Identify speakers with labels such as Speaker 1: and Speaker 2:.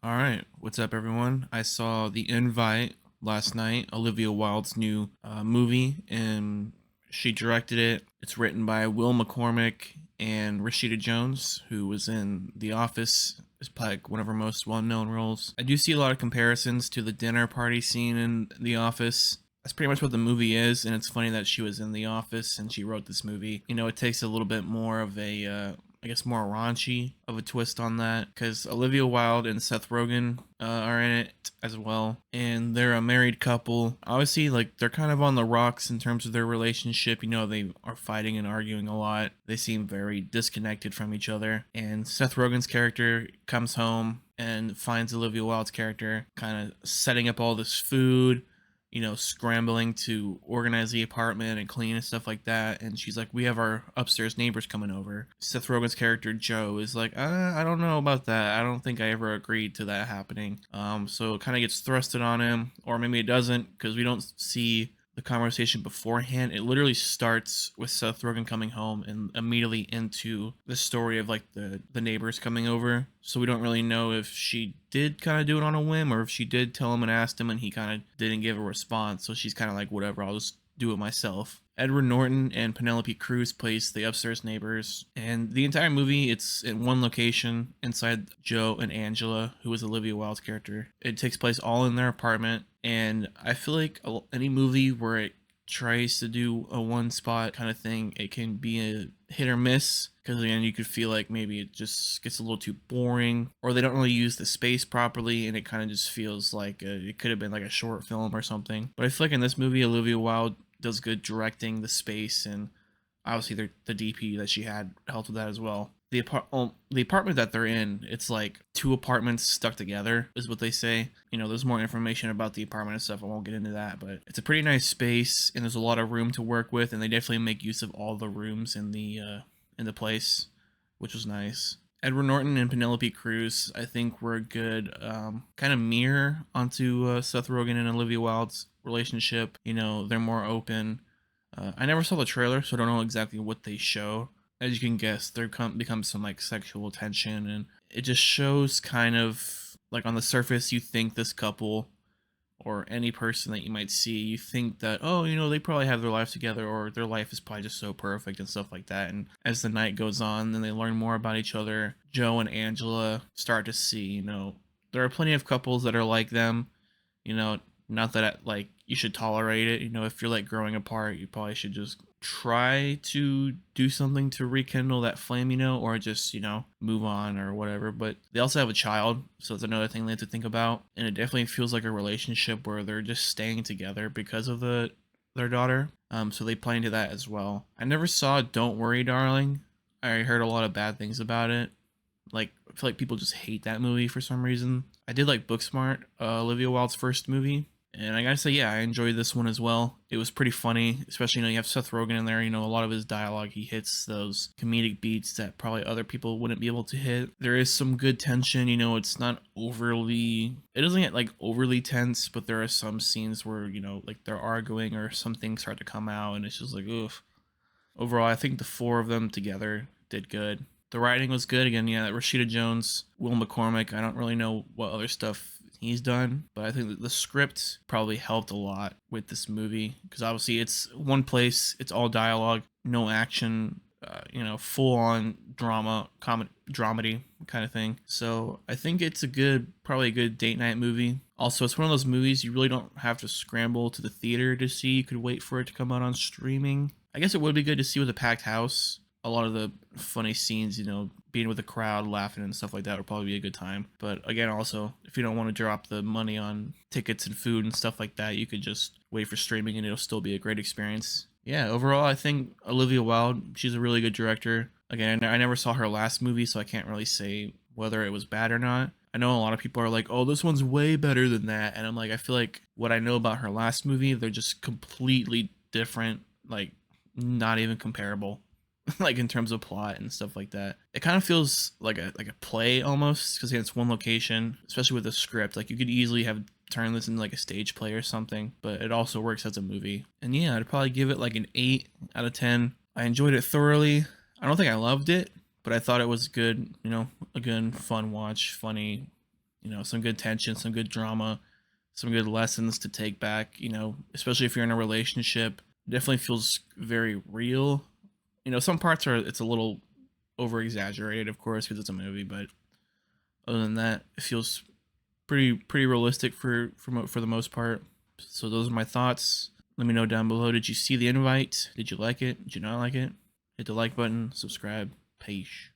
Speaker 1: All right, what's up, everyone? I saw The Invite last night, Olivia Wilde's new movie, and she directed it. It's written by Will McCormick and Rashida Jones, who was in The Office. Is probably like one of her most well-known roles. I do see a lot of comparisons to the dinner party scene in The Office. That's pretty much what the movie is, and it's funny that she was in The Office and she wrote this movie. You know, it takes a little bit more of a I guess more raunchy of a twist on that because Olivia Wilde and Seth Rogen are in it as well, and they're a married couple. Obviously, like they're kind of on the rocks in terms of their relationship. You know, they are fighting and arguing a lot. They seem very disconnected from each other. And Seth Rogen's character comes home and finds Olivia Wilde's character kind of setting up all this food, you know, scrambling to organize the apartment and clean and stuff like that. And she's like, "We have our upstairs neighbors coming over." Seth Rogen's character Joe is like, I don't know about that. I don't think I ever agreed to that happening." So it kind of gets thrusted on him, or maybe it doesn't, because we don't see the conversation beforehand. It literally starts with Seth Rogen coming home and immediately into the story of like the neighbors coming over. So we don't really know if she did kind of do it on a whim or if she did tell him and asked him and he kind of didn't give a response. So she's kind of like, whatever, I'll just do it myself. Edward Norton and Penelope Cruz plays the upstairs neighbors, and the entire movie it's in one location inside Joe and Angela, who is Olivia Wilde's character. It takes place all in their apartment, and I feel like any movie where it tries to do a one spot kind of thing, it can be a hit or miss because again you could feel like maybe it just gets a little too boring or they don't really use the space properly and it kind of just feels like it could have been like a short film or something. But I feel like in this movie Olivia Wilde does good directing the space, and obviously the DP that she had helped with that as well. The apartment that they're in, it's like two apartments stuck together, is what they say. You know, there's more information about the apartment and stuff. I won't get into that, but it's a pretty nice space, and there's a lot of room to work with, and they definitely make use of all the rooms in the place, which was nice. Edward Norton and Penelope Cruz, I think, were a good kind of mirror onto Seth Rogen and Olivia Wilde's relationship. You know, they're more open. I never saw the trailer, so I don't know exactly what they show. As you can guess, there becomes some like sexual tension, and it just shows kind of like on the surface, you think this couple or any person that you might see, you think that, oh, you know, they probably have their life together or their life is probably just so perfect and stuff like that. And as the night goes on, then they learn more about each other. Joe and Angela start to see, you know, there are plenty of couples that are like them, you know, not that like you should tolerate it. You know, if you're like growing apart, you probably should just try to do something to rekindle that flame, you know, or just, you know, move on or whatever. But they also have a child, so it's another thing they have to think about. And it definitely feels like a relationship where they're just staying together because of their daughter. So they play into that as well. I never saw Don't Worry, Darling. I heard a lot of bad things about it. Like, I feel like people just hate that movie for some reason. I did like Booksmart, Olivia Wilde's first movie, and I gotta say, yeah, I enjoyed this one as well. It was pretty funny, especially, you know, you have Seth Rogen in there. You know, a lot of his dialogue, he hits those comedic beats that probably other people wouldn't be able to hit. There is some good tension, you know, it's not overly, it doesn't get like overly tense, but there are some scenes where, you know, like they're arguing or some things start to come out, and it's just like, oof. Overall, I think the four of them together did good. The writing was good. Again, yeah, Rashida Jones, Will McCormick. I don't really know what other stuff he's done, but I think that the script probably helped a lot with this movie because obviously it's one place, it's all dialogue, no action, you know, full on drama, dramedy kind of thing. So I think it's probably a good date night movie. Also, it's one of those movies you really don't have to scramble to the theater to see. You could wait for it to come out on streaming. I guess it would be good to see with a packed house. A lot of the funny scenes, you know, being with the crowd, laughing and stuff like that would probably be a good time. But again, also, if you don't want to drop the money on tickets and food and stuff like that, you could just wait for streaming and it'll still be a great experience. Yeah, overall, I think Olivia Wilde, she's a really good director. Again, I never saw her last movie, so I can't really say whether it was bad or not. I know a lot of people are like, oh, this one's way better than that. And I'm like, I feel like what I know about her last movie, they're just completely different, like, not even comparable. Like in terms of plot and stuff like that. It kind of feels like a play almost because it's one location, especially with the script. Like you could easily have turned this into like a stage play or something, but it also works as a movie. And yeah, I'd probably give it like an 8 out of 10. I enjoyed it thoroughly. I don't think I loved it, but I thought it was good, you know, a good fun watch, funny, some good tension, some good drama, some good lessons to take back. Especially if you're in a relationship, it definitely feels very real. Some parts are it's a little over exaggerated, of course, because it's a movie, but other than that, it feels pretty realistic for the most part. So those are my thoughts. Let me know down below. Did you see the invite? Did you like it? Did you not like it? Hit the like button, subscribe. Peace.